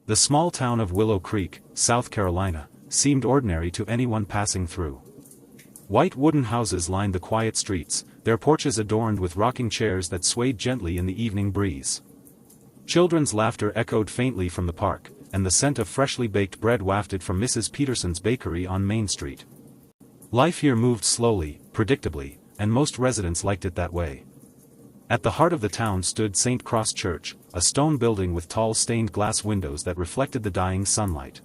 The small town of Willow Creek, South Carolina, seemed ordinary to anyone passing through. White wooden houses lined the quiet streets, their porches adorned with rocking chairs that swayed gently in the evening breeze. Children's laughter echoed faintly from the park, and the scent of freshly baked bread wafted from Mrs. Peterson's bakery on Main Street. Life here moved slowly, predictably, and most residents liked it that way. At the heart of the town stood St. Cross Church, a stone building with tall stained glass windows that reflected the dying sunlight.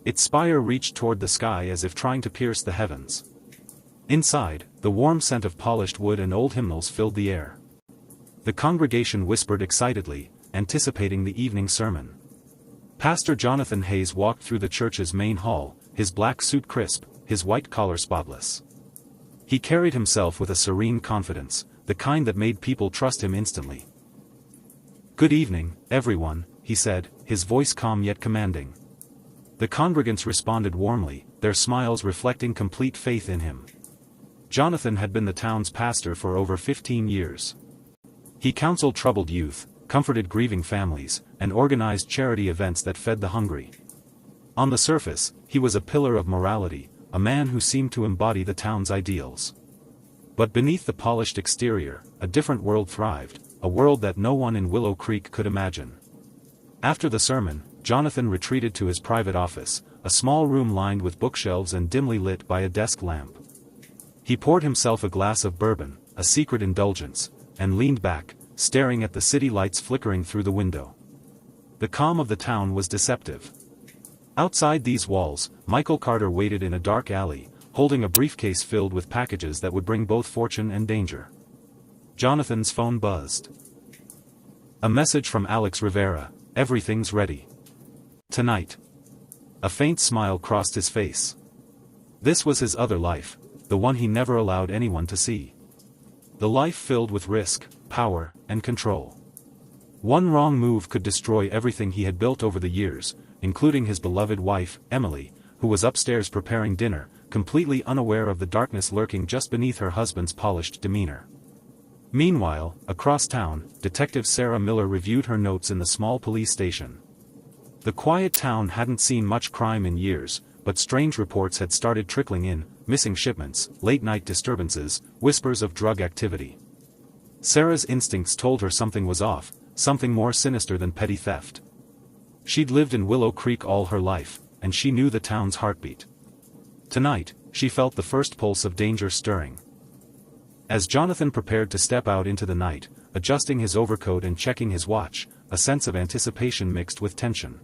Its spire reached toward the sky as if trying to pierce the heavens. Inside, the warm scent of polished wood and old hymnals filled the air. The congregation whispered excitedly, anticipating the evening sermon. Pastor Jonathan Hayes walked through the church's main hall, his black suit crisp, his white collar spotless. He carried himself with a serene confidence, the kind that made people trust him instantly. "Good evening, everyone," he said, his voice calm yet commanding. The congregants responded warmly, their smiles reflecting complete faith in him. Jonathan had been the town's pastor for over 15 years. He counseled troubled youth, comforted grieving families, and organized charity events that fed the hungry. On the surface, he was a pillar of morality, a man who seemed to embody the town's ideals. But beneath the polished exterior, a different world thrived, a world that no one in Willow Creek could imagine. After the sermon, Jonathan retreated to his private office, a small room lined with bookshelves and dimly lit by a desk lamp. He poured himself a glass of bourbon, a secret indulgence, and leaned back, staring at the city lights flickering through the window. The calm of the town was deceptive. Outside these walls, Michael Carter waited in a dark alley, holding a briefcase filled with packages that would bring both fortune and danger. Jonathan's phone buzzed. A message from Alex Rivera: "Everything's ready. Tonight." A faint smile crossed his face. This was his other life, the one he never allowed anyone to see. The life filled with risk, power, and control. One wrong move could destroy everything he had built over the years, including his beloved wife, Emily, who was upstairs preparing dinner, completely unaware of the darkness lurking just beneath her husband's polished demeanor. Meanwhile, across town, Detective Sarah Miller reviewed her notes in the small police station. The quiet town hadn't seen much crime in years, but strange reports had started trickling in: missing shipments, late-night disturbances, whispers of drug activity. Sarah's instincts told her something was off, something more sinister than petty theft. She'd lived in Willow Creek all her life, and she knew the town's heartbeat. Tonight, she felt the first pulse of danger stirring. As Jonathan prepared to step out into the night, adjusting his overcoat and checking his watch, a sense of anticipation mixed with tension.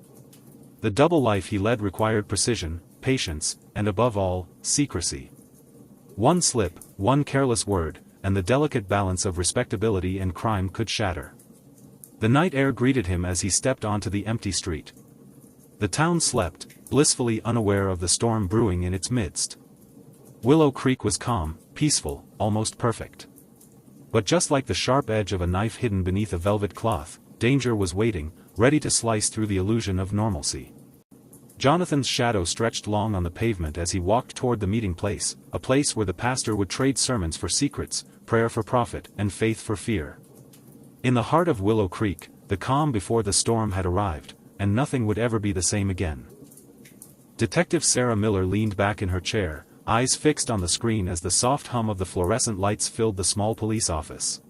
The double life he led required precision, patience, and above all, secrecy. One slip, one careless word, and the delicate balance of respectability and crime could shatter. The night air greeted him as he stepped onto the empty street. The town slept, blissfully unaware of the storm brewing in its midst. Willow Creek was calm, peaceful, almost perfect. But just like the sharp edge of a knife hidden beneath a velvet cloth, danger was waiting, ready to slice through the illusion of normalcy. Jonathan's shadow stretched long on the pavement as he walked toward the meeting place, a place where the pastor would trade sermons for secrets, prayer for profit, and faith for fear. In the heart of Willow Creek, the calm before the storm had arrived, and nothing would ever be the same again. Detective Sarah Miller leaned back in her chair, eyes fixed on the screen as the soft hum of the fluorescent lights filled the small police office.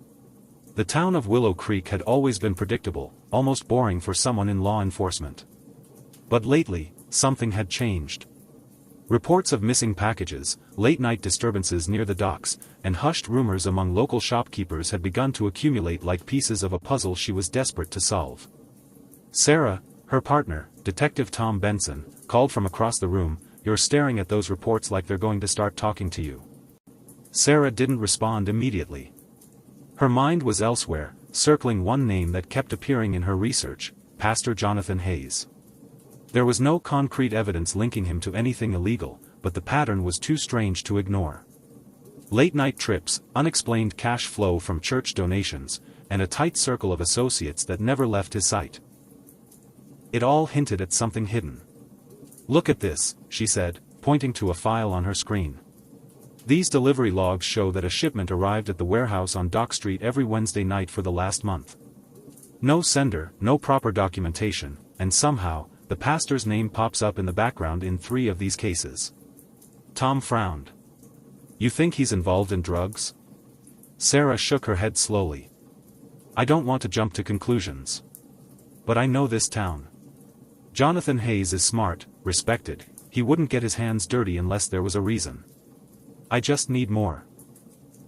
The town of Willow Creek had always been predictable, almost boring for someone in law enforcement. But lately, something had changed. Reports of missing packages, late-night disturbances near the docks, and hushed rumors among local shopkeepers had begun to accumulate like pieces of a puzzle she was desperate to solve. Sarah, her partner, Detective Tom Benson, called from across the room, "You're staring at those reports like they're going to start talking to you." Sarah didn't respond immediately. Her mind was elsewhere, circling one name that kept appearing in her research: Pastor Jonathan Hayes. There was no concrete evidence linking him to anything illegal, but the pattern was too strange to ignore. Late-night trips, unexplained cash flow from church donations, and a tight circle of associates that never left his sight. It all hinted at something hidden. "Look at this," she said, pointing to a file on her screen. "These delivery logs show that a shipment arrived at the warehouse on Dock Street every Wednesday night for the last month. No sender, no proper documentation, and somehow, the pastor's name pops up in the background in 3 of these cases. Tom frowned. You think he's involved in drugs? Sarah shook her head slowly. I don't want to jump to conclusions. But I know this town. Jonathan Hayes is smart, respected, he wouldn't get his hands dirty unless there was a reason. I just need more.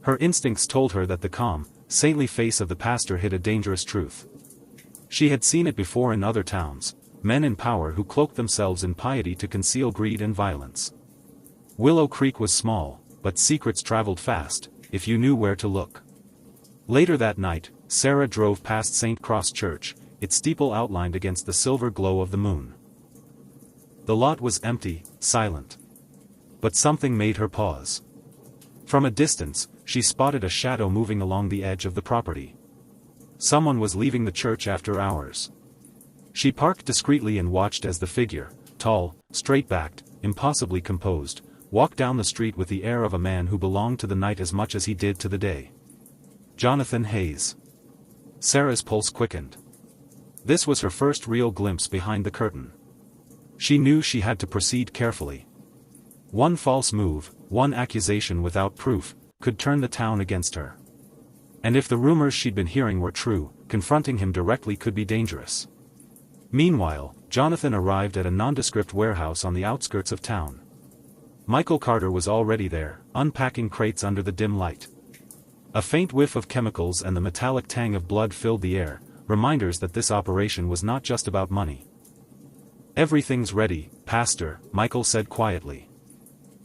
Her instincts told her that the calm, saintly face of the pastor hid a dangerous truth. She had seen it before in other towns, men in power who cloaked themselves in piety to conceal greed and violence. Willow Creek was small, but secrets traveled fast, if you knew where to look. Later that night, Sarah drove past St. Cross Church, its steeple outlined against the silver glow of the moon. The lot was empty, silent. But something made her pause. From a distance, she spotted a shadow moving along the edge of the property. Someone was leaving the church after hours. She parked discreetly and watched as the figure, tall, straight-backed, impossibly composed, walked down the street with the air of a man who belonged to the night as much as he did to the day. Jonathan Hayes. Sarah's pulse quickened. This was her first real glimpse behind the curtain. She knew she had to proceed carefully. One false move, one accusation without proof, could turn the town against her. And if the rumors she'd been hearing were true, confronting him directly could be dangerous. Meanwhile, Jonathan arrived at a nondescript warehouse on the outskirts of town. Michael Carter was already there, unpacking crates under the dim light. A faint whiff of chemicals and the metallic tang of blood filled the air, reminders that this operation was not just about money. Everything's ready, Pastor, Michael said quietly.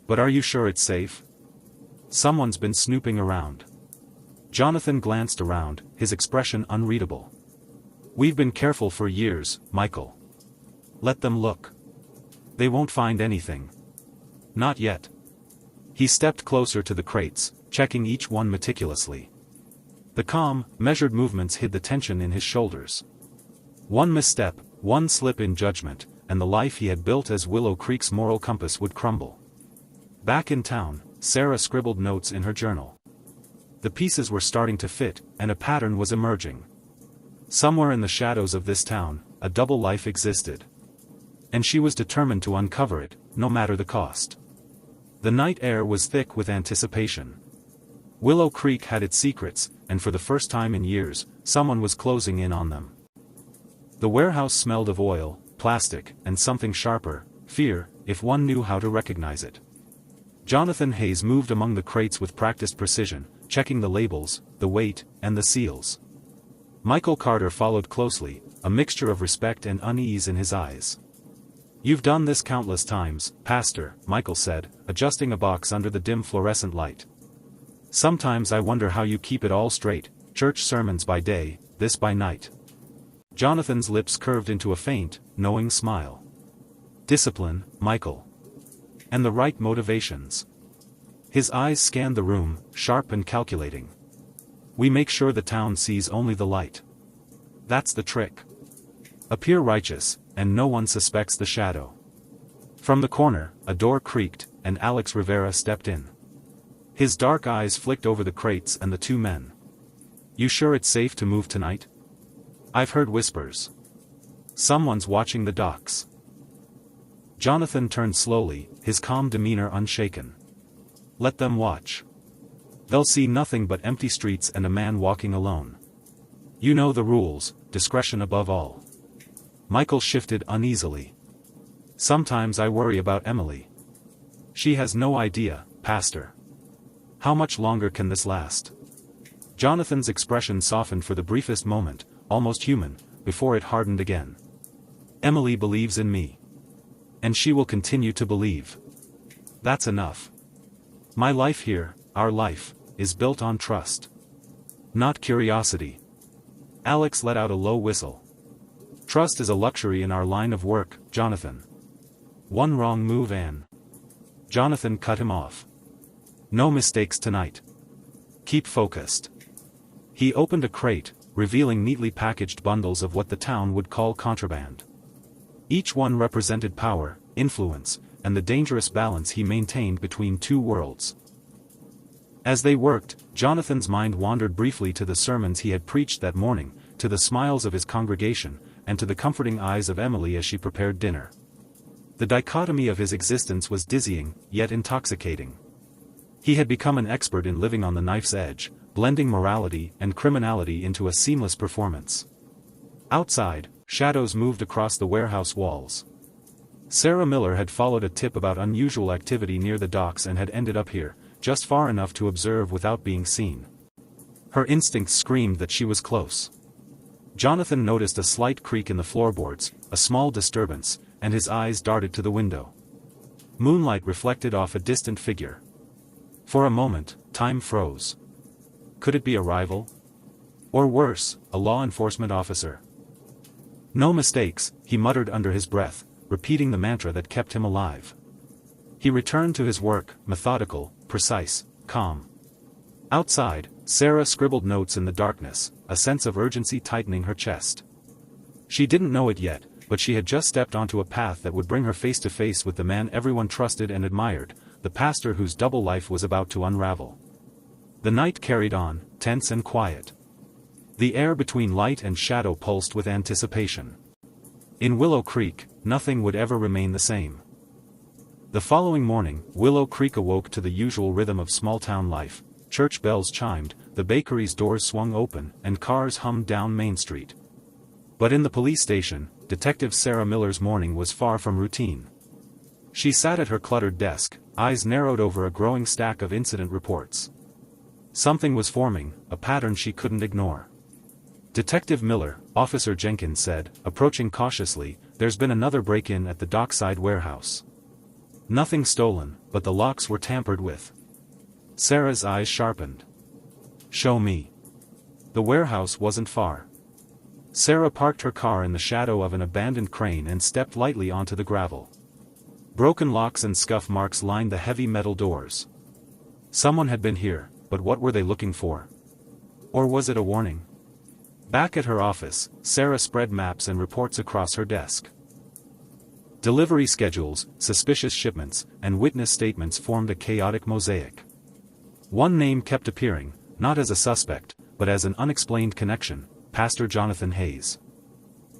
But are you sure it's safe? Someone's been snooping around. Jonathan glanced around, his expression unreadable. We've been careful for years, Michael. Let them look. They won't find anything. Not yet. He stepped closer to the crates, checking each one meticulously. The calm, measured movements hid the tension in his shoulders. One misstep, one slip in judgment, and the life he had built as Willow Creek's moral compass would crumble. Back in town, Sarah scribbled notes in her journal. The pieces were starting to fit, and a pattern was emerging. Somewhere in the shadows of this town, a double life existed. And she was determined to uncover it, no matter the cost. The night air was thick with anticipation. Willow Creek had its secrets, and for the first time in years, someone was closing in on them. The warehouse smelled of oil, plastic, and something sharper, fear, if one knew how to recognize it. Jonathan Hayes moved among the crates with practiced precision, checking the labels, the weight, and the seals. Michael Carter followed closely, a mixture of respect and unease in his eyes. You've done this countless times, Pastor, Michael said, adjusting a box under the dim fluorescent light. Sometimes I wonder how you keep it all straight, church sermons by day, this by night. Jonathan's lips curved into a faint, knowing smile. Discipline, Michael. And the right motivations. His eyes scanned the room, sharp and calculating. We make sure the town sees only the light. That's the trick. Appear righteous, and no one suspects the shadow. From the corner, a door creaked, and Alex Rivera stepped in. His dark eyes flicked over the crates and the 2 men. You sure it's safe to move tonight? I've heard whispers. Someone's watching the docks. Jonathan turned slowly, his calm demeanor unshaken. Let them watch. They'll see nothing but empty streets and a man walking alone. You know the rules, discretion above all. Michael shifted uneasily. Sometimes I worry about Emily. She has no idea, Pastor. How much longer can this last? Jonathan's expression softened for the briefest moment, almost human, before it hardened again. Emily believes in me. And she will continue to believe. That's enough. My life here, our life, is built on trust. Not curiosity. Alex let out a low whistle. Trust is a luxury in our line of work, Jonathan. One wrong move and... Jonathan cut him off. No mistakes tonight. Keep focused. He opened a crate, revealing neatly packaged bundles of what the town would call contraband. Each one represented power, influence, and the dangerous balance he maintained between 2 worlds. As they worked, Jonathan's mind wandered briefly to the sermons he had preached that morning, to the smiles of his congregation, and to the comforting eyes of Emily as she prepared dinner. The dichotomy of his existence was dizzying, yet intoxicating. He had become an expert in living on the knife's edge, blending morality and criminality into a seamless performance. Outside, shadows moved across the warehouse walls. Sarah Miller had followed a tip about unusual activity near the docks and had ended up here, just far enough to observe without being seen. Her instincts screamed that she was close. Jonathan noticed a slight creak in the floorboards, a small disturbance, and his eyes darted to the window. Moonlight reflected off a distant figure. For a moment, time froze. Could it be a rival? Or worse, a law enforcement officer? No mistakes, he muttered under his breath, repeating the mantra that kept him alive. He returned to his work, methodical, precise, calm. Outside, Sarah scribbled notes in the darkness, a sense of urgency tightening her chest. She didn't know it yet, but she had just stepped onto a path that would bring her face to face with the man everyone trusted and admired, the pastor whose double life was about to unravel. The night carried on, tense and quiet. The air between light and shadow pulsed with anticipation. In Willow Creek, nothing would ever remain the same. The following morning, Willow Creek awoke to the usual rhythm of small-town life. Church bells chimed, the bakery's doors swung open, and cars hummed down Main Street. But in the police station, Detective Sarah Miller's morning was far from routine. She sat at her cluttered desk, eyes narrowed over a growing stack of incident reports. Something was forming, a pattern she couldn't ignore. "Detective Miller," Officer Jenkins said, approaching cautiously, "there's been another break-in at the dockside warehouse. Nothing stolen, but the locks were tampered with." Sarah's eyes sharpened. "Show me." The warehouse wasn't far. Sarah parked her car in the shadow of an abandoned crane and stepped lightly onto the gravel. Broken locks and scuff marks lined the heavy metal doors. Someone had been here, but what were they looking for? Or was it a warning? Back at her office, Sarah spread maps and reports across her desk. Delivery schedules, suspicious shipments, and witness statements formed a chaotic mosaic. One name kept appearing, not as a suspect, but as an unexplained connection: Pastor Jonathan Hayes.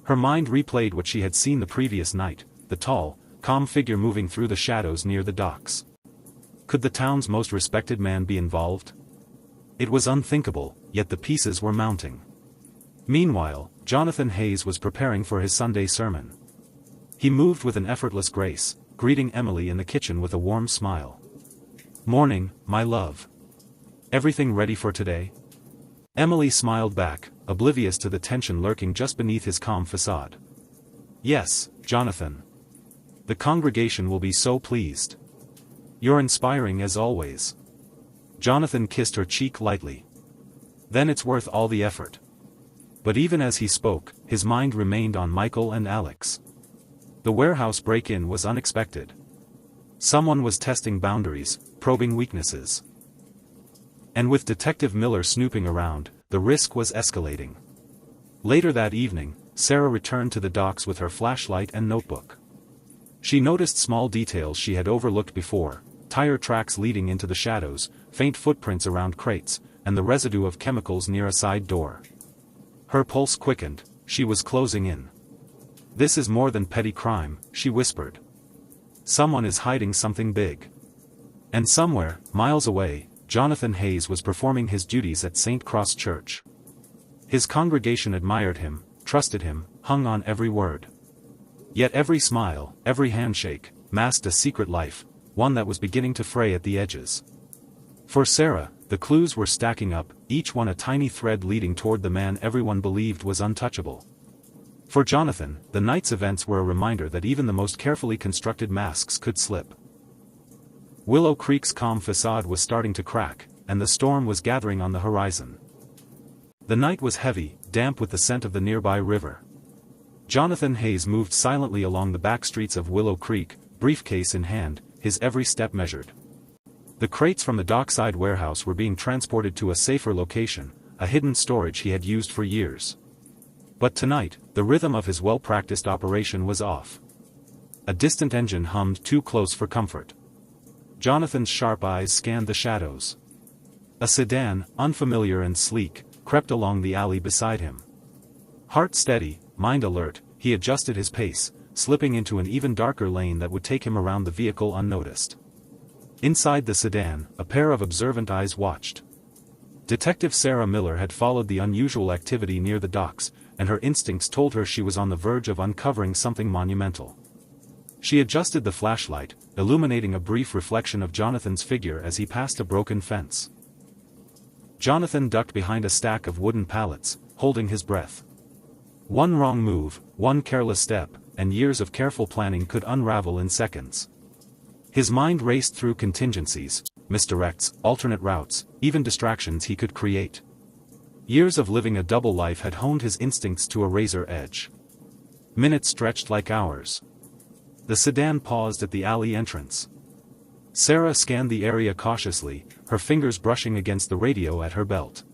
Her mind replayed what she had seen the previous night, the tall, calm figure moving through the shadows near the docks. Could the town's most respected man be involved? It was unthinkable, yet the pieces were mounting. Meanwhile, Jonathan Hayes was preparing for his Sunday sermon. He moved with an effortless grace, greeting Emily in the kitchen with a warm smile. "Morning, my love. Everything ready for today?" Emily smiled back, oblivious to the tension lurking just beneath his calm facade. "Yes, Jonathan. The congregation will be so pleased. You're inspiring as always." Jonathan kissed her cheek lightly. "Then it's worth all the effort." But even as he spoke, his mind remained on Michael and Alex. The warehouse break-in was unexpected. Someone was testing boundaries, probing weaknesses. And with Detective Miller snooping around, the risk was escalating. Later that evening, Sarah returned to the docks with her flashlight and notebook. She noticed small details she had overlooked before: tire tracks leading into the shadows, faint footprints around crates, and the residue of chemicals near a side door. Her pulse quickened, she was closing in. "This is more than petty crime," she whispered. "Someone is hiding something big." And somewhere, miles away, Jonathan Hayes was performing his duties at St. Cross Church. His congregation admired him, trusted him, hung on every word. Yet every smile, every handshake, masked a secret life, one that was beginning to fray at the edges. For Sarah, the clues were stacking up, each one a tiny thread leading toward the man everyone believed was untouchable. For Jonathan, the night's events were a reminder that even the most carefully constructed masks could slip. Willow Creek's calm facade was starting to crack, and the storm was gathering on the horizon. The night was heavy, damp with the scent of the nearby river. Jonathan Hayes moved silently along the back streets of Willow Creek, briefcase in hand, his every step measured. The crates from the dockside warehouse were being transported to a safer location, a hidden storage he had used for years. But tonight, the rhythm of his well-practiced operation was off. A distant engine hummed too close for comfort. Jonathan's sharp eyes scanned the shadows. A sedan, unfamiliar and sleek, crept along the alley beside him. Heart steady, mind alert, he adjusted his pace, slipping into an even darker lane that would take him around the vehicle unnoticed. Inside the sedan, a pair of observant eyes watched. Detective Sarah Miller had followed the unusual activity near the docks, and her instincts told her she was on the verge of uncovering something monumental. She adjusted the flashlight, illuminating a brief reflection of Jonathan's figure as he passed a broken fence. Jonathan ducked behind a stack of wooden pallets, holding his breath. One wrong move, one careless step, and years of careful planning could unravel in seconds. His mind raced through contingencies, misdirects, alternate routes, even distractions he could create. Years of living a double life had honed his instincts to a razor edge. Minutes stretched like hours. The sedan paused at the alley entrance. Sarah scanned the area cautiously, her fingers brushing against the radio at her belt.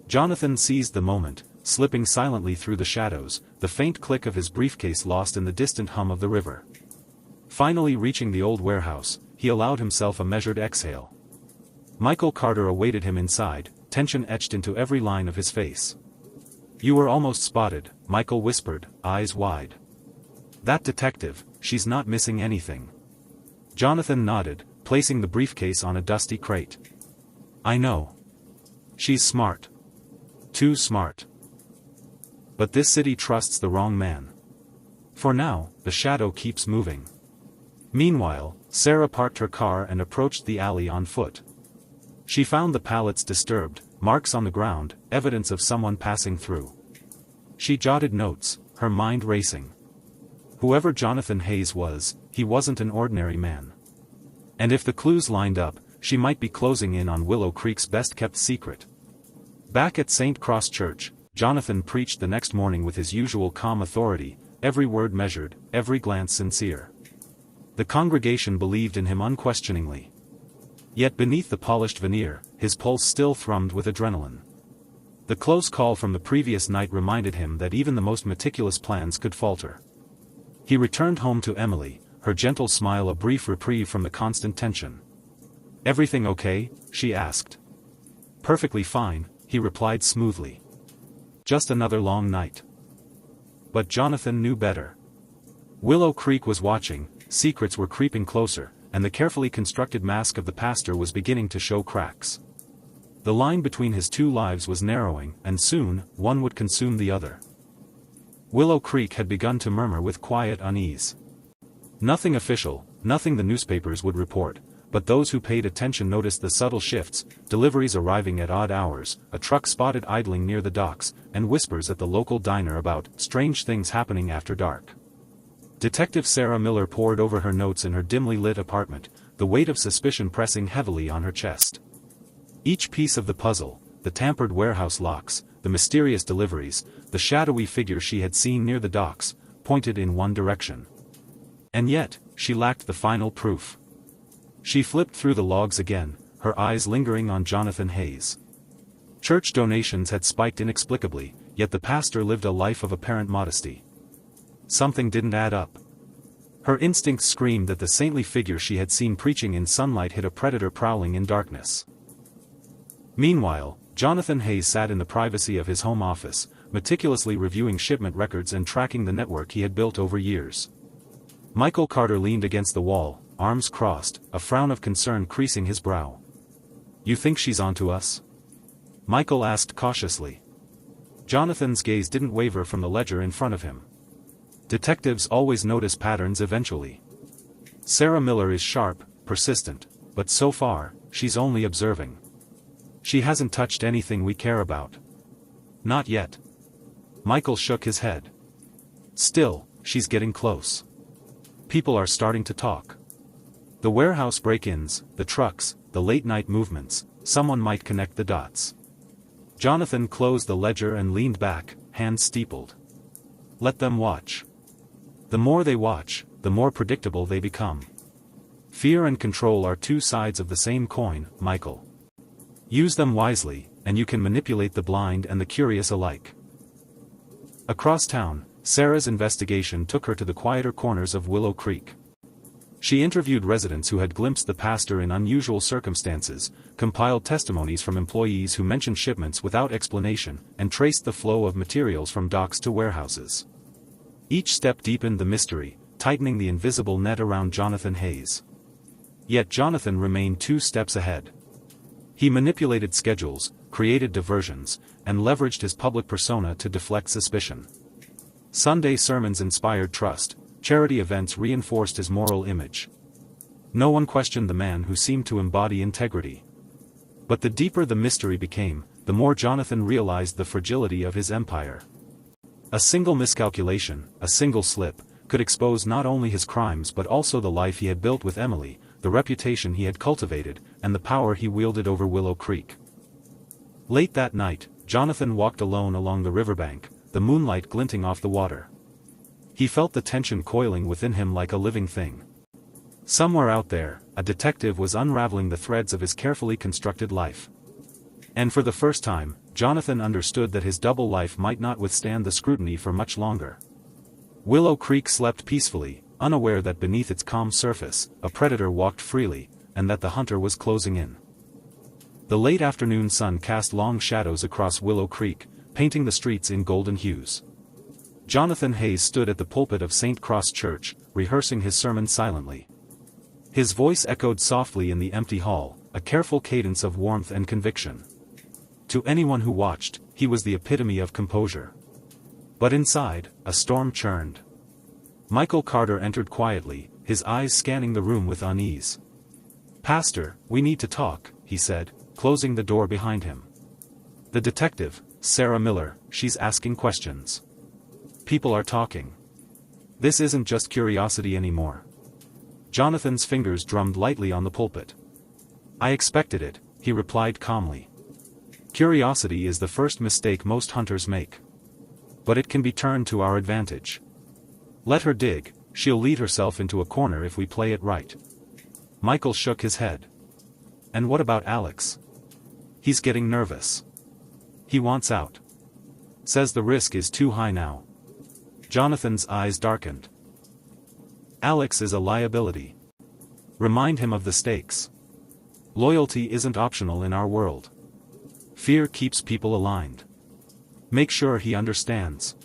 Jonathan seized the moment, slipping silently through the shadows, the faint click of his briefcase lost in the distant hum of the river. Finally reaching the old warehouse, he allowed himself a measured exhale. Michael Carter awaited him inside, tension etched into every line of his face. "You were almost spotted," Michael whispered, eyes wide. "That detective, she's not missing anything." Jonathan nodded, placing the briefcase on a dusty crate. "I know. She's smart. Too smart. But this city trusts the wrong man. For now, the shadow keeps moving." Meanwhile, Sarah parked her car and approached the alley on foot. She found the pallets disturbed, marks on the ground, evidence of someone passing through. She jotted notes, her mind racing. Whoever Jonathan Hayes was, he wasn't an ordinary man. And if the clues lined up, she might be closing in on Willow Creek's best-kept secret. Back at St. Cross Church, Jonathan preached the next morning with his usual calm authority, every word measured, every glance sincere. The congregation believed in him unquestioningly. Yet beneath the polished veneer, his pulse still thrummed with adrenaline. The close call from the previous night reminded him that even the most meticulous plans could falter. He returned home to Emily, her gentle smile a brief reprieve from the constant tension. "Everything okay?" she asked. "Perfectly fine," he replied smoothly. "Just another long night." But Jonathan knew better. Willow Creek was watching, secrets were creeping closer, and the carefully constructed mask of the pastor was beginning to show cracks. The line between his two lives was narrowing, and soon, one would consume the other. Willow Creek had begun to murmur with quiet unease. Nothing official, nothing the newspapers would report, but those who paid attention noticed the subtle shifts, deliveries arriving at odd hours, a truck spotted idling near the docks, and whispers at the local diner about strange things happening after dark. Detective Sarah Miller pored over her notes in her dimly lit apartment, the weight of suspicion pressing heavily on her chest. Each piece of the puzzle, the tampered warehouse locks, the mysterious deliveries, the shadowy figure she had seen near the docks, pointed in one direction. And yet, she lacked the final proof. She flipped through the logs again, her eyes lingering on Jonathan Hayes. Church donations had spiked inexplicably, yet the pastor lived a life of apparent modesty. Something didn't add up. Her instincts screamed that the saintly figure she had seen preaching in sunlight hid a predator prowling in darkness. Meanwhile, Jonathan Hayes sat in the privacy of his home office, meticulously reviewing shipment records and tracking the network he had built over years. Michael Carter leaned against the wall, arms crossed, a frown of concern creasing his brow. "You think she's onto us?" Michael asked cautiously. Jonathan's gaze didn't waver from the ledger in front of him. Detectives always notice patterns eventually. Sarah Miller is sharp, persistent, but so far, she's only observing. She hasn't touched anything we care about. Not yet. Michael shook his head. Still, she's getting close. People are starting to talk. The warehouse break-ins, the trucks, the late-night movements, someone might connect the dots. Jonathan closed the ledger and leaned back, hands steepled. Let them watch. The more they watch, the more predictable they become. Fear and control are two sides of the same coin, Michael. Use them wisely, and you can manipulate the blind and the curious alike. Across town, Sarah's investigation took her to the quieter corners of Willow Creek. She interviewed residents who had glimpsed the pastor in unusual circumstances, compiled testimonies from employees who mentioned shipments without explanation, and traced the flow of materials from docks to warehouses. Each step deepened the mystery, tightening the invisible net around Jonathan Hayes. Yet Jonathan remained 2 steps ahead. He manipulated schedules, created diversions, and leveraged his public persona to deflect suspicion. Sunday sermons inspired trust, charity events reinforced his moral image. No one questioned the man who seemed to embody integrity. But the deeper the mystery became, the more Jonathan realized the fragility of his empire. A single miscalculation, a single slip, could expose not only his crimes but also the life he had built with Emily, the reputation he had cultivated, and the power he wielded over Willow Creek. Late that night, Jonathan walked alone along the riverbank, the moonlight glinting off the water. He felt the tension coiling within him like a living thing. Somewhere out there, a detective was unraveling the threads of his carefully constructed life. And for the first time, Jonathan understood that his double life might not withstand the scrutiny for much longer. Willow Creek slept peacefully, unaware that beneath its calm surface, a predator walked freely, and that the hunter was closing in. The late afternoon sun cast long shadows across Willow Creek, painting the streets in golden hues. Jonathan Hayes stood at the pulpit of St. Cross Church, rehearsing his sermon silently. His voice echoed softly in the empty hall, a careful cadence of warmth and conviction. To anyone who watched, he was the epitome of composure. But inside, a storm churned. Michael Carter entered quietly, his eyes scanning the room with unease. "Pastor, we need to talk," he said, closing the door behind him. "The detective, Sarah Miller, she's asking questions. People are talking. This isn't just curiosity anymore." Jonathan's fingers drummed lightly on the pulpit. "I expected it," he replied calmly. "Curiosity is the first mistake most hunters make. But it can be turned to our advantage. Let her dig, she'll lead herself into a corner if we play it right." Michael shook his head. "And what about Alex? He's getting nervous. He wants out. Says the risk is too high now." Jonathan's eyes darkened. "Alex is a liability. Remind him of the stakes. Loyalty isn't optional in our world. Fear keeps people aligned. Make sure he understands."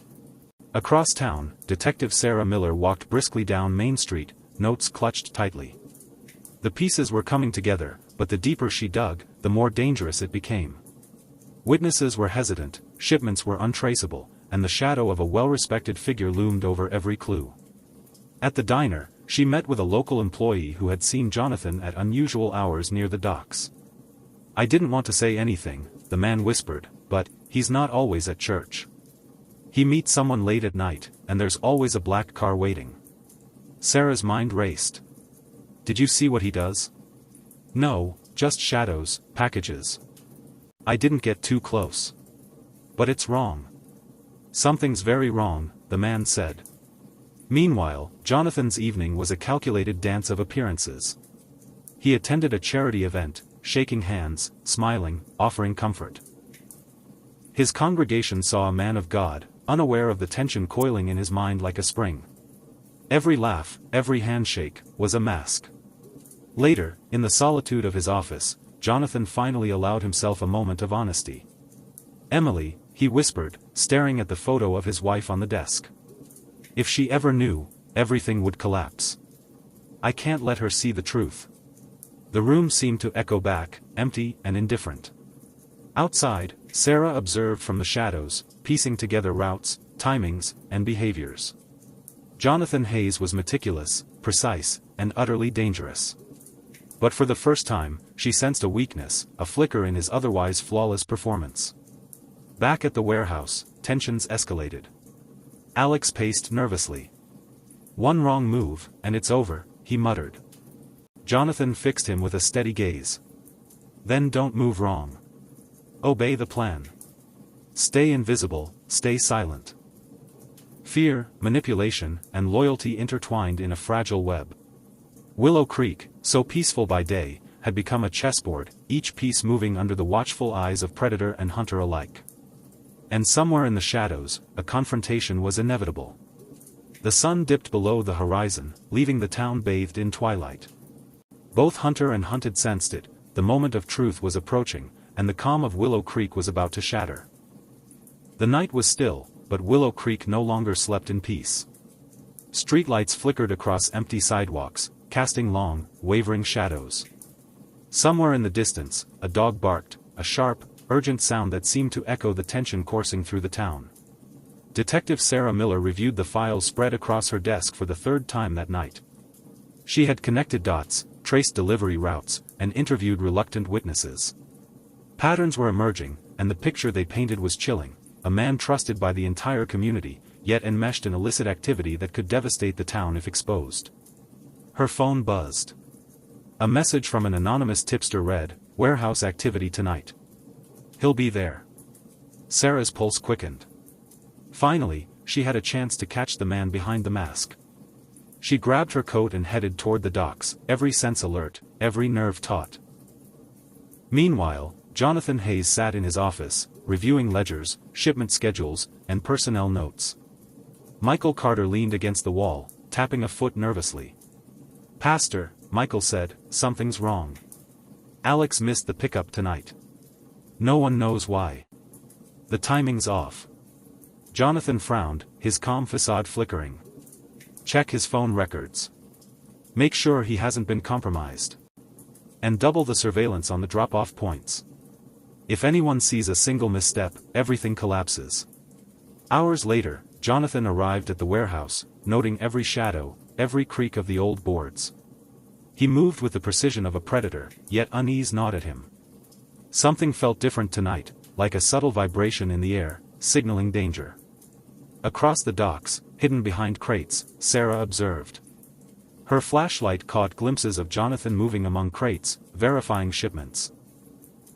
Across town, Detective Sarah Miller walked briskly down Main Street, notes clutched tightly. The pieces were coming together, but the deeper she dug, the more dangerous it became. Witnesses were hesitant, shipments were untraceable, and the shadow of a well-respected figure loomed over every clue. At the diner, she met with a local employee who had seen Jonathan at unusual hours near the docks. "I didn't want to say anything," the man whispered, "but he's not always at church. He meets someone late at night, and there's always a black car waiting." Sarah's mind raced. "Did you see what he does?" "No, just shadows, packages. I didn't get too close." "But it's wrong." "Something's very wrong," the man said. Meanwhile, Jonathan's evening was a calculated dance of appearances. He attended a charity event, shaking hands, smiling, offering comfort. His congregation saw a man of God, unaware of the tension coiling in his mind like a spring. Every laugh, every handshake, was a mask. Later, in the solitude of his office, Jonathan finally allowed himself a moment of honesty. "Emily," he whispered, staring at the photo of his wife on the desk. "If she ever knew, everything would collapse. I can't let her see the truth." The room seemed to echo back, empty and indifferent. Outside, Sarah observed from the shadows, piecing together routes, timings, and behaviors. Jonathan Hayes was meticulous, precise, and utterly dangerous. But for the first time, she sensed a weakness, a flicker in his otherwise flawless performance. Back at the warehouse, tensions escalated. Alex paced nervously. "One wrong move, and it's over," he muttered. Jonathan fixed him with a steady gaze. "Then don't move wrong. Obey the plan. Stay invisible, stay silent." Fear, manipulation, and loyalty intertwined in a fragile web. Willow Creek, so peaceful by day, had become a chessboard, each piece moving under the watchful eyes of predator and hunter alike. And somewhere in the shadows, a confrontation was inevitable. The sun dipped below the horizon, leaving the town bathed in twilight. Both hunter and hunted sensed it, the moment of truth was approaching, and the calm of Willow Creek was about to shatter. The night was still, but Willow Creek no longer slept in peace. Streetlights flickered across empty sidewalks, casting long, wavering shadows. Somewhere in the distance, a dog barked, a sharp, urgent sound that seemed to echo the tension coursing through the town. Detective Sarah Miller reviewed the files spread across her desk for the third time that night. She had connected dots, traced delivery routes, and interviewed reluctant witnesses. Patterns were emerging, and the picture they painted was chilling: a man trusted by the entire community, yet enmeshed in illicit activity that could devastate the town if exposed. Her phone buzzed. A message from an anonymous tipster read, "Warehouse activity tonight. He'll be there." Sarah's pulse quickened. Finally, she had a chance to catch the man behind the mask. She grabbed her coat and headed toward the docks, every sense alert, every nerve taut. Meanwhile, Jonathan Hayes sat in his office, reviewing ledgers, shipment schedules, and personnel notes. Michael Carter leaned against the wall, tapping a foot nervously. "Pastor," Michael said, "something's wrong. Alex missed the pickup tonight. No one knows why. The timing's off." Jonathan frowned, his calm facade flickering. "Check his phone records. Make sure he hasn't been compromised. And double the surveillance on the drop-off points. If anyone sees a single misstep, everything collapses." Hours later, Jonathan arrived at the warehouse, noting every shadow, every creak of the old boards. He moved with the precision of a predator, yet unease gnawed at him. Something felt different tonight, like a subtle vibration in the air, signaling danger. Across the docks, hidden behind crates, Sarah observed. Her flashlight caught glimpses of Jonathan moving among crates, verifying shipments.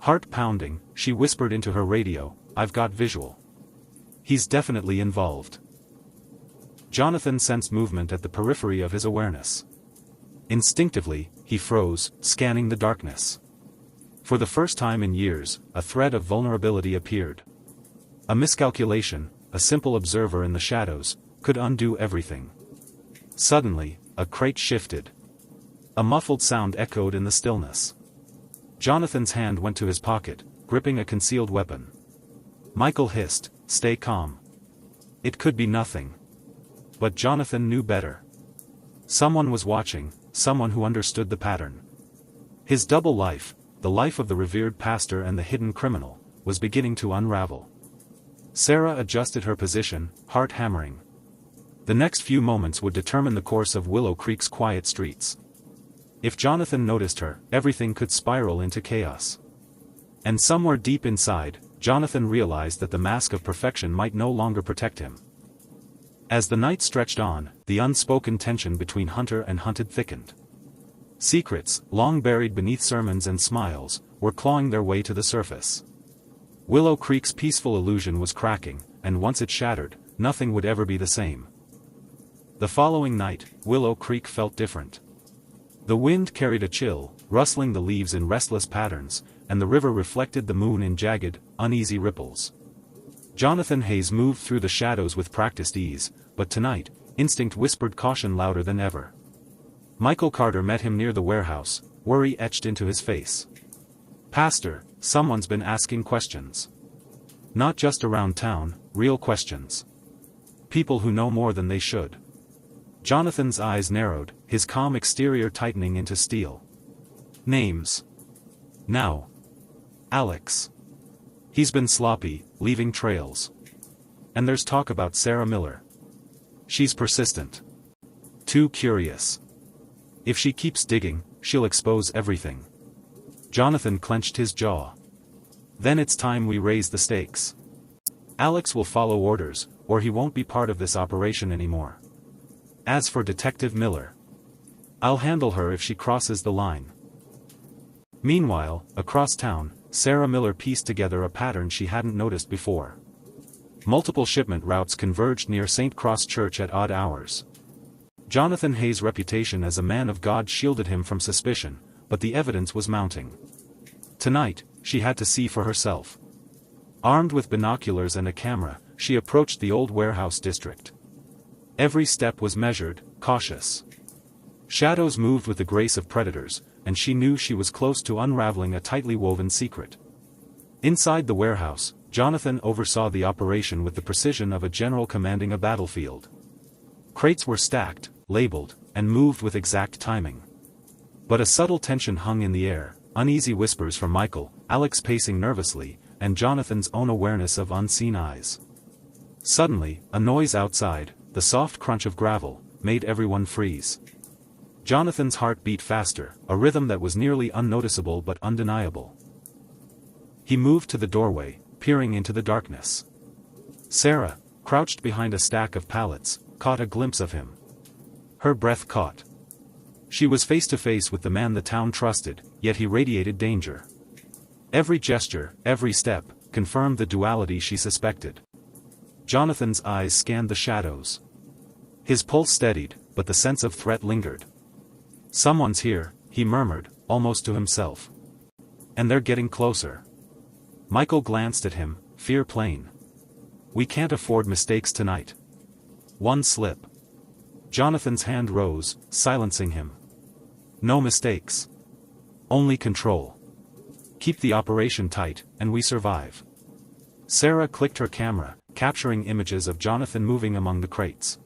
Heart pounding, she whispered into her radio, "I've got visual. He's definitely involved." Jonathan sensed movement at the periphery of his awareness. Instinctively, he froze, scanning the darkness. For the first time in years, a thread of vulnerability appeared. A miscalculation, a simple observer in the shadows, could undo everything. Suddenly, a crate shifted. A muffled sound echoed in the stillness. Jonathan's hand went to his pocket, gripping a concealed weapon. Michael hissed, "Stay calm. It could be nothing." But Jonathan knew better. Someone was watching, someone who understood the pattern. His double life, the life of the revered pastor and the hidden criminal, was beginning to unravel. Sarah adjusted her position, heart hammering. The next few moments would determine the course of Willow Creek's quiet streets. If Jonathan noticed her, everything could spiral into chaos. And somewhere deep inside, Jonathan realized that the mask of perfection might no longer protect him. As the night stretched on, the unspoken tension between hunter and hunted thickened. Secrets, long buried beneath sermons and smiles, were clawing their way to the surface. Willow Creek's peaceful illusion was cracking, and once it shattered, nothing would ever be the same. The following night, Willow Creek felt different. The wind carried a chill, rustling the leaves in restless patterns, and the river reflected the moon in jagged, uneasy ripples. Jonathan Hayes moved through the shadows with practiced ease, but tonight, instinct whispered caution louder than ever. Michael Carter met him near the warehouse, worry etched into his face. "Pastor, someone's been asking questions. Not just around town, real questions. People who know more than they should." Jonathan's eyes narrowed, his calm exterior tightening into steel. "Names. Now. Alex. He's been sloppy, leaving trails. And there's talk about Sarah Miller. She's persistent. Too curious. If she keeps digging, she'll expose everything." Jonathan clenched his jaw. "Then it's time we raise the stakes. Alex will follow orders, or he won't be part of this operation anymore. As for Detective Miller, I'll handle her if she crosses the line." Meanwhile, across town, Sarah Miller pieced together a pattern she hadn't noticed before. Multiple shipment routes converged near St. Cross Church at odd hours. Jonathan Hayes' reputation as a man of God shielded him from suspicion, but the evidence was mounting. Tonight, she had to see for herself. Armed with binoculars and a camera, she approached the old warehouse district. Every step was measured, cautious. Shadows moved with the grace of predators, and she knew she was close to unraveling a tightly woven secret. Inside the warehouse, Jonathan oversaw the operation with the precision of a general commanding a battlefield. Crates were stacked, labeled, and moved with exact timing. But a subtle tension hung in the air, uneasy whispers from Michael, Alex pacing nervously, and Jonathan's own awareness of unseen eyes. Suddenly, a noise outside, the soft crunch of gravel, made everyone freeze. Jonathan's heart beat faster, a rhythm that was nearly unnoticeable but undeniable. He moved to the doorway, peering into the darkness. Sarah, crouched behind a stack of pallets, caught a glimpse of him. Her breath caught. She was face to face with the man the town trusted, yet he radiated danger. Every gesture, every step, confirmed the duality she suspected. Jonathan's eyes scanned the shadows. His pulse steadied, but the sense of threat lingered. "Someone's here," he murmured, almost to himself. "And they're getting closer." Michael glanced at him, fear plain. "We can't afford mistakes tonight. One slip." Jonathan's hand rose, silencing him. "No mistakes. Only control. Keep the operation tight, and we survive." Sarah clicked her camera, capturing images of Jonathan moving among the crates.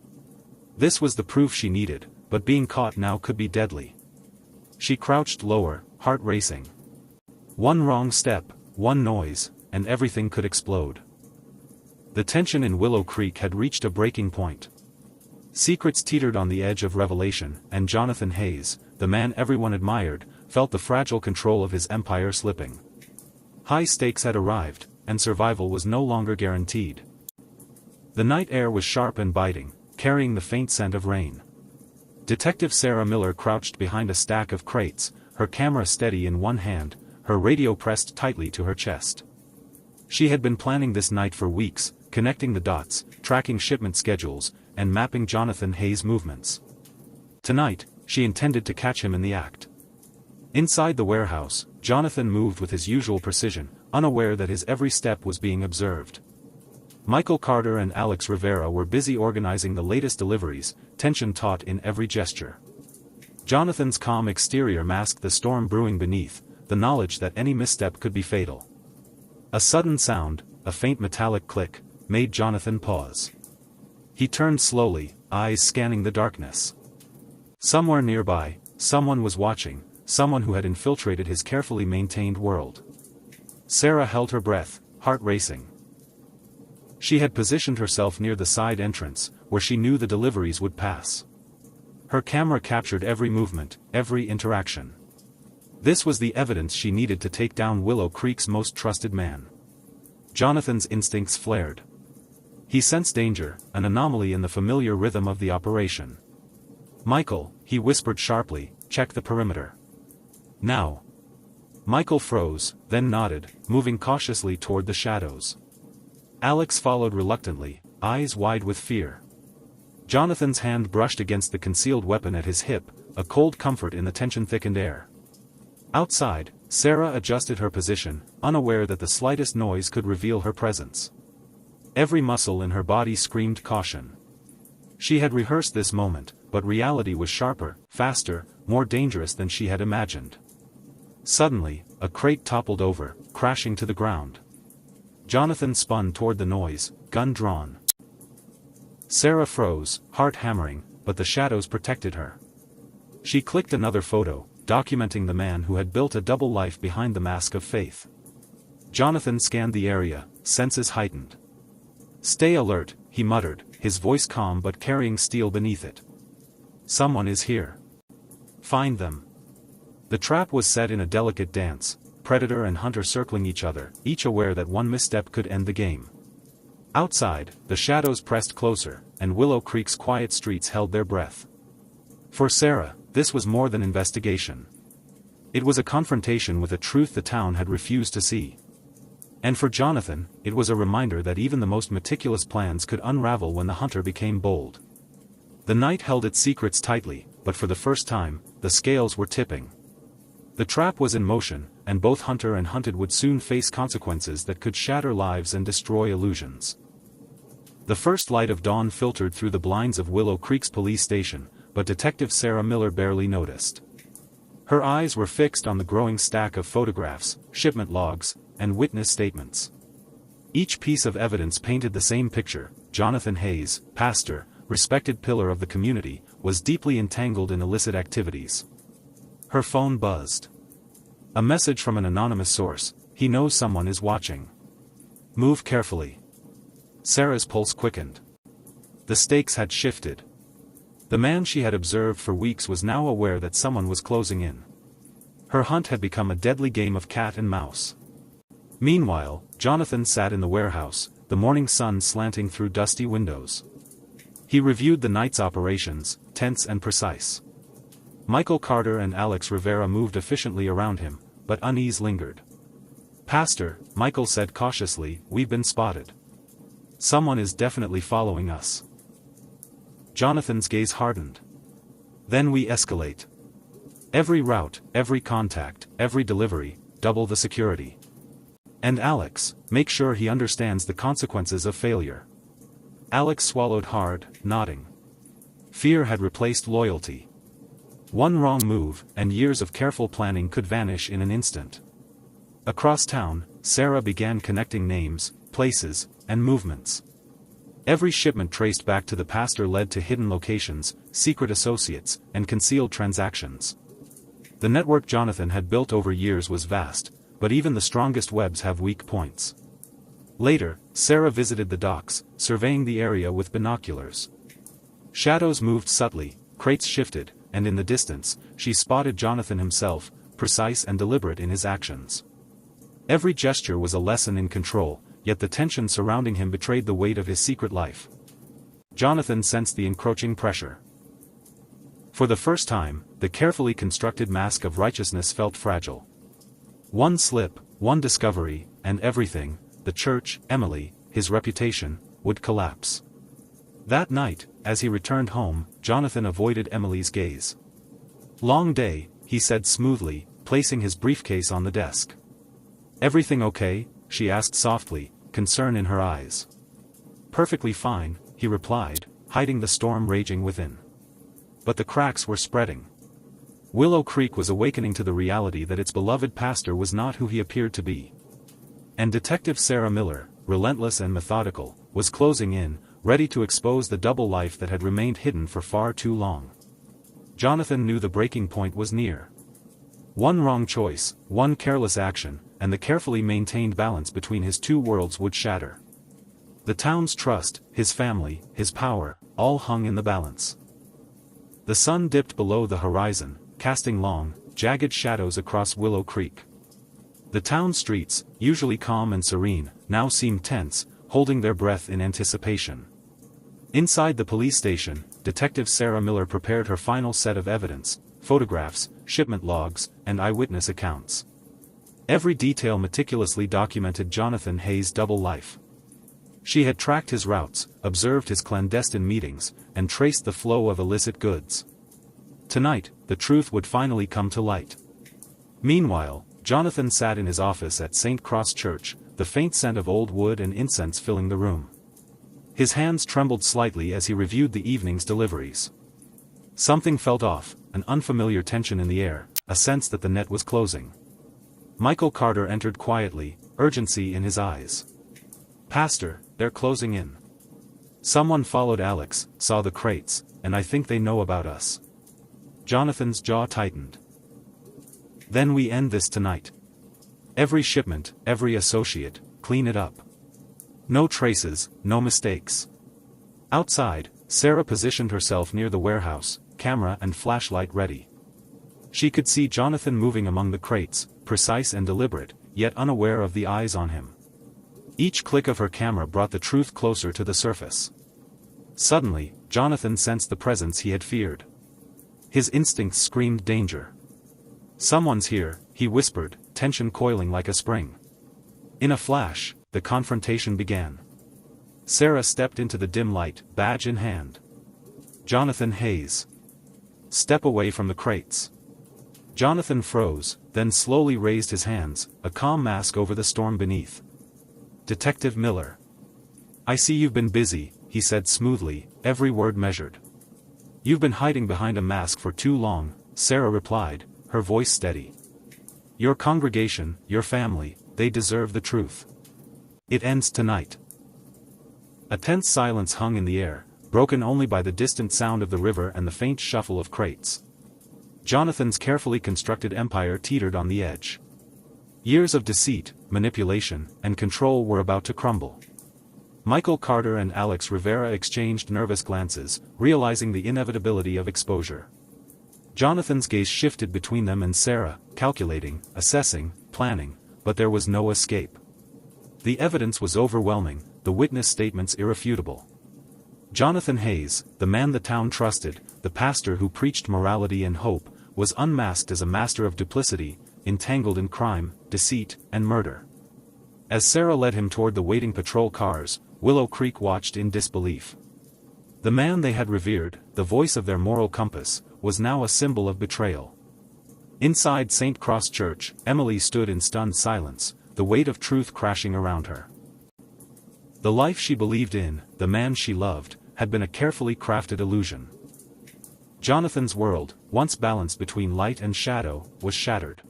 This was the proof she needed, but being caught now could be deadly. She crouched lower, heart racing. One wrong step, one noise, and everything could explode. The tension in Willow Creek had reached a breaking point. Secrets teetered on the edge of revelation, and Jonathan Hayes, the man everyone admired, felt the fragile control of his empire slipping. High stakes had arrived, and survival was no longer guaranteed. The night air was sharp and biting, carrying the faint scent of rain. Detective Sarah Miller crouched behind a stack of crates, her camera steady in one hand, her radio pressed tightly to her chest. She had been planning this night for weeks, connecting the dots, tracking shipment schedules, and mapping Jonathan Hayes' movements. Tonight, she intended to catch him in the act. Inside the warehouse, Jonathan moved with his usual precision, unaware that his every step was being observed. Michael Carter and Alex Rivera were busy organizing the latest deliveries, tension taut in every gesture. Jonathan's calm exterior masked the storm brewing beneath, the knowledge that any misstep could be fatal. A sudden sound, a faint metallic click, made Jonathan pause. He turned slowly, eyes scanning the darkness. Somewhere nearby, someone was watching, someone who had infiltrated his carefully maintained world. Sarah held her breath, heart racing. She had positioned herself near the side entrance, where she knew the deliveries would pass. Her camera captured every movement, every interaction. This was the evidence she needed to take down Willow Creek's most trusted man. Jonathan's instincts flared. He sensed danger, an anomaly in the familiar rhythm of the operation. "Michael," he whispered sharply, "check the perimeter. Now." Michael froze, then nodded, moving cautiously toward the shadows. Alex followed reluctantly, eyes wide with fear. Jonathan's hand brushed against the concealed weapon at his hip, a cold comfort in the tension-thickened air. Outside, Sarah adjusted her position, unaware that the slightest noise could reveal her presence. Every muscle in her body screamed caution. She had rehearsed this moment, but reality was sharper, faster, more dangerous than she had imagined. Suddenly, a crate toppled over, crashing to the ground. Jonathan spun toward the noise, gun drawn. Sarah froze, heart hammering, but the shadows protected her. She clicked another photo, documenting the man who had built a double life behind the mask of faith. Jonathan scanned the area, senses heightened. "Stay alert," he muttered, his voice calm but carrying steel beneath it. "Someone is here. Find them." The trap was set in a delicate dance, predator and hunter circling each other, each aware that one misstep could end the game. Outside, the shadows pressed closer, and Willow Creek's quiet streets held their breath. For Sarah, this was more than investigation. It was a confrontation with a truth the town had refused to see. And for Jonathan, it was a reminder that even the most meticulous plans could unravel when the hunter became bold. The night held its secrets tightly, but for the first time, the scales were tipping. The trap was in motion, and both hunter and hunted would soon face consequences that could shatter lives and destroy illusions. The first light of dawn filtered through the blinds of Willow Creek's police station, but Detective Sarah Miller barely noticed. Her eyes were fixed on the growing stack of photographs, shipment logs, and witness statements. Each piece of evidence painted the same picture: Jonathan Hayes, pastor, respected pillar of the community, was deeply entangled in illicit activities. Her phone buzzed. A message from an anonymous source: "He knows someone is watching. Move carefully." Sarah's pulse quickened. The stakes had shifted. The man she had observed for weeks was now aware that someone was closing in. Her hunt had become a deadly game of cat and mouse. Meanwhile, Jonathan sat in the warehouse, the morning sun slanting through dusty windows. He reviewed the night's operations, tense and precise. Michael Carter and Alex Rivera moved efficiently around him, but unease lingered. "Pastor," Michael said cautiously, "we've been spotted. Someone is definitely following us." Jonathan's gaze hardened. "Then we escalate. Every route, every contact, every delivery, double the security. And Alex, make sure he understands the consequences of failure." Alex swallowed hard, nodding. Fear had replaced loyalty. One wrong move, and years of careful planning could vanish in an instant. Across town, Sarah began connecting names, places, and movements. Every shipment traced back to the pastor led to hidden locations, secret associates, and concealed transactions. The network Jonathan had built over years was vast, but even the strongest webs have weak points. Later, Sarah visited the docks, surveying the area with binoculars. Shadows moved subtly, crates shifted, and in the distance, she spotted Jonathan himself, precise and deliberate in his actions. Every gesture was a lesson in control, yet the tension surrounding him betrayed the weight of his secret life. Jonathan sensed the encroaching pressure. For the first time, the carefully constructed mask of righteousness felt fragile. One slip, one discovery, and everything, the church, Emily, his reputation, would collapse. That night, as he returned home, Jonathan avoided Emily's gaze. "Long day," he said smoothly, placing his briefcase on the desk. "Everything okay?" she asked softly, concern in her eyes. "Perfectly fine," he replied, hiding the storm raging within. But the cracks were spreading. Willow Creek was awakening to the reality that its beloved pastor was not who he appeared to be. And Detective Sarah Miller, relentless and methodical, was closing in, ready to expose the double life that had remained hidden for far too long. Jonathan knew the breaking point was near. One wrong choice, one careless action, and the carefully maintained balance between his two worlds would shatter. The town's trust, his family, his power, all hung in the balance. The sun dipped below the horizon, casting long, jagged shadows across Willow Creek. The town streets, usually calm and serene, now seemed tense, holding their breath in anticipation. Inside the police station, Detective Sarah Miller prepared her final set of evidence: photographs, shipment logs, and eyewitness accounts. Every detail meticulously documented Jonathan Hayes' double life. She had tracked his routes, observed his clandestine meetings, and traced the flow of illicit goods. Tonight, the truth would finally come to light. Meanwhile, Jonathan sat in his office at St. Cross Church, the faint scent of old wood and incense filling the room. His hands trembled slightly as he reviewed the evening's deliveries. Something felt off, an unfamiliar tension in the air, a sense that the net was closing. Michael Carter entered quietly, urgency in his eyes. "Pastor, they're closing in. Someone followed Alex, saw the crates, and I think they know about us." Jonathan's jaw tightened. "Then we end this tonight. Every shipment, every associate, clean it up. No traces, no mistakes." Outside, Sarah positioned herself near the warehouse, camera and flashlight ready. She could see Jonathan moving among the crates, precise and deliberate, yet unaware of the eyes on him. Each click of her camera brought the truth closer to the surface. Suddenly, Jonathan sensed the presence he had feared. His instincts screamed danger. "Someone's here," he whispered, tension coiling like a spring. In a flash, the confrontation began. Sarah stepped into the dim light, badge in hand. "Jonathan Hayes. Step away from the crates." Jonathan froze, then slowly raised his hands, a calm mask over the storm beneath. "Detective Miller. I see you've been busy," he said smoothly, every word measured. "You've been hiding behind a mask for too long," Sarah replied, her voice steady. "Your congregation, your family, they deserve the truth. It ends tonight." A tense silence hung in the air, broken only by the distant sound of the river and the faint shuffle of crates. Jonathan's carefully constructed empire teetered on the edge. Years of deceit, manipulation, and control were about to crumble. Michael Carter and Alex Rivera exchanged nervous glances, realizing the inevitability of exposure. Jonathan's gaze shifted between them and Sarah, calculating, assessing, planning, but there was no escape. The evidence was overwhelming, the witness statements irrefutable. Jonathan Hayes, the man the town trusted, the pastor who preached morality and hope, was unmasked as a master of duplicity, entangled in crime, deceit, and murder. As Sarah led him toward the waiting patrol cars, Willow Creek watched in disbelief. The man they had revered, the voice of their moral compass, was now a symbol of betrayal. Inside St. Cross Church, Emily stood in stunned silence, the weight of truth crashing around her. The life she believed in, the man she loved, had been a carefully crafted illusion. Jonathan's world, once balanced between light and shadow, was shattered.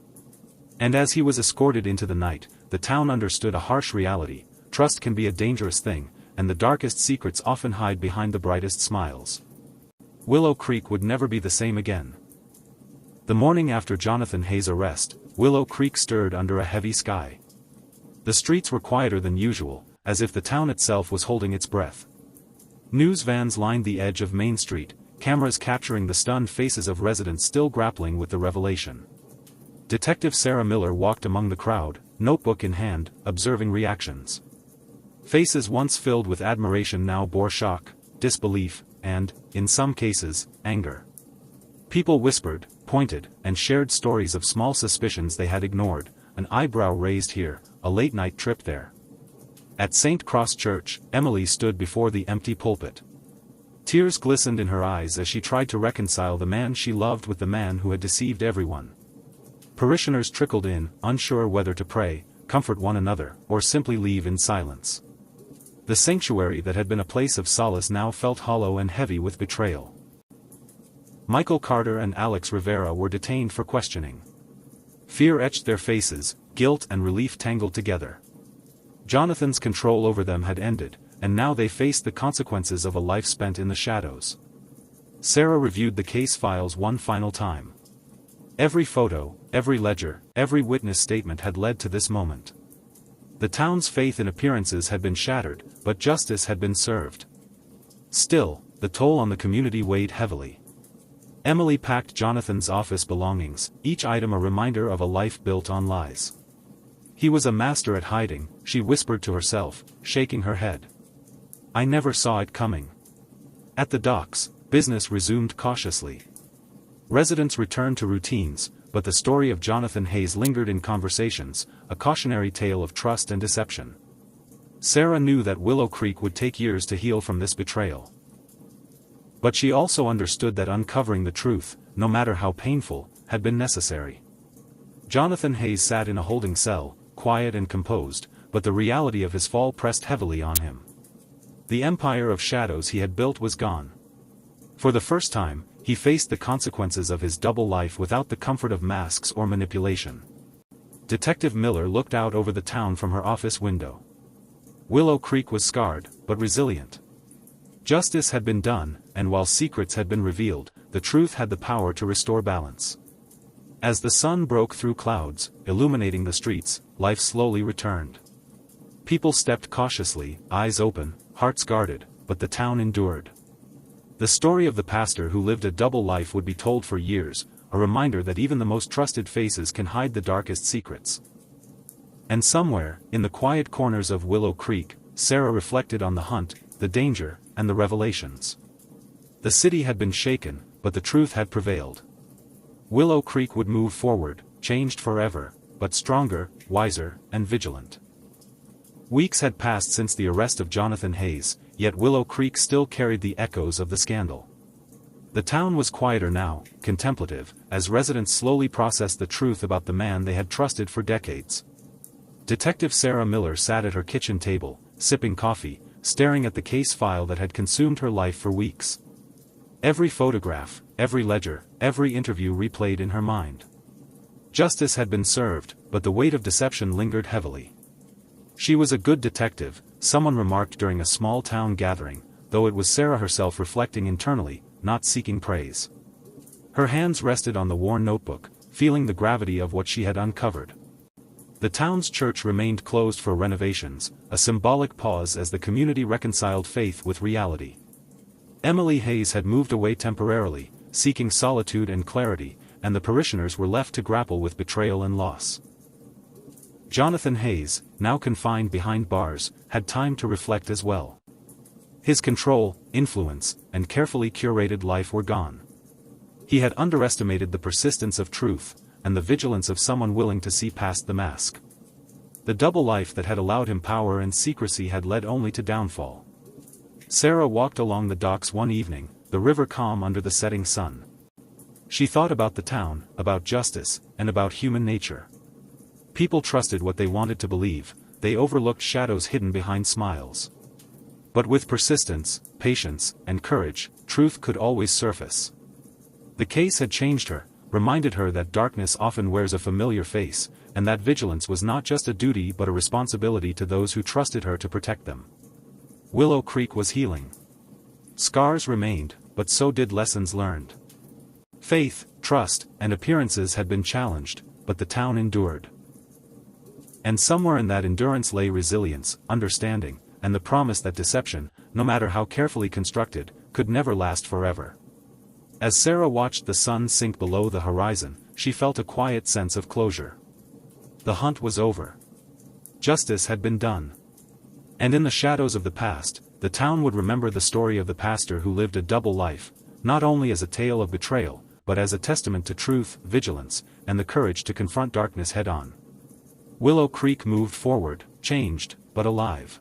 And as he was escorted into the night, the town understood a harsh reality: trust can be a dangerous thing, and the darkest secrets often hide behind the brightest smiles. Willow Creek would never be the same again. The morning after Jonathan Hayes' arrest, Willow Creek stirred under a heavy sky. The streets were quieter than usual, as if the town itself was holding its breath. News vans lined the edge of Main Street, cameras capturing the stunned faces of residents still grappling with the revelation. Detective Sarah Miller walked among the crowd, notebook in hand, observing reactions. Faces once filled with admiration now bore shock, disbelief, and, in some cases, anger. People whispered, pointed, and shared stories of small suspicions they had ignored: an eyebrow raised here, a late-night trip there. At St. Cross Church, Emily stood before the empty pulpit. Tears glistened in her eyes as she tried to reconcile the man she loved with the man who had deceived everyone. Parishioners trickled in, unsure whether to pray, comfort one another, or simply leave in silence. The sanctuary that had been a place of solace now felt hollow and heavy with betrayal. Michael Carter and Alex Rivera were detained for questioning. Fear etched their faces, guilt and relief tangled together. Jonathan's control over them had ended, and now they faced the consequences of a life spent in the shadows. Sarah reviewed the case files one final time. Every photo, every ledger, every witness statement had led to this moment. The town's faith in appearances had been shattered, but justice had been served. Still, the toll on the community weighed heavily. Emily packed Jonathan's office belongings, each item a reminder of a life built on lies. He was a master at hiding, she whispered to herself, shaking her head. I never saw it coming. At the docks, business resumed cautiously. Residents returned to routines, but the story of Jonathan Hayes lingered in conversations, a cautionary tale of trust and deception. Sarah knew that Willow Creek would take years to heal from this betrayal. But she also understood that uncovering the truth, no matter how painful, had been necessary. Jonathan Hayes sat in a holding cell, quiet and composed, but the reality of his fall pressed heavily on him. The empire of shadows he had built was gone. For the first time, he faced the consequences of his double life without the comfort of masks or manipulation. Detective Miller looked out over the town from her office window. Willow Creek was scarred, but resilient. Justice had been done, and while secrets had been revealed, the truth had the power to restore balance. As the sun broke through clouds, illuminating the streets, life slowly returned. People stepped cautiously, eyes open, hearts guarded, but the town endured. The story of the pastor who lived a double life would be told for years, a reminder that even the most trusted faces can hide the darkest secrets. And somewhere, in the quiet corners of Willow Creek, Sarah reflected on the hunt, the danger, and the revelations. The city had been shaken, but the truth had prevailed. Willow Creek would move forward, changed forever, but stronger, wiser, and vigilant. Weeks had passed since the arrest of Jonathan Hayes, yet Willow Creek still carried the echoes of the scandal. The town was quieter now, contemplative, as residents slowly processed the truth about the man they had trusted for decades. Detective Sarah Miller sat at her kitchen table, sipping coffee, staring at the case file that had consumed her life for weeks. Every photograph, every ledger, every interview replayed in her mind. Justice had been served, but the weight of deception lingered heavily. She was a good detective, someone remarked during a small-town gathering, though it was Sarah herself reflecting internally, not seeking praise. Her hands rested on the worn notebook, feeling the gravity of what she had uncovered. The town's church remained closed for renovations, a symbolic pause as the community reconciled faith with reality. Emily Hayes had moved away temporarily, seeking solitude and clarity, and the parishioners were left to grapple with betrayal and loss. Jonathan Hayes, now confined behind bars, had time to reflect as well. His control, influence, and carefully curated life were gone. He had underestimated the persistence of truth, and the vigilance of someone willing to see past the mask. The double life that had allowed him power and secrecy had led only to downfall. Sarah walked along the docks one evening, the river calm under the setting sun. She thought about the town, about justice, and about human nature. People trusted what they wanted to believe, they overlooked shadows hidden behind smiles. But with persistence, patience, and courage, truth could always surface. The case had changed her, reminded her that darkness often wears a familiar face, and that vigilance was not just a duty but a responsibility to those who trusted her to protect them. Willow Creek was healing. Scars remained, but so did lessons learned. Faith, trust, and appearances had been challenged, but the town endured. And somewhere in that endurance lay resilience, understanding, and the promise that deception, no matter how carefully constructed, could never last forever. As Sarah watched the sun sink below the horizon, she felt a quiet sense of closure. The hunt was over. Justice had been done. And in the shadows of the past, the town would remember the story of the pastor who lived a double life, not only as a tale of betrayal, but as a testament to truth, vigilance, and the courage to confront darkness head-on. Willow Creek moved forward, changed, but alive.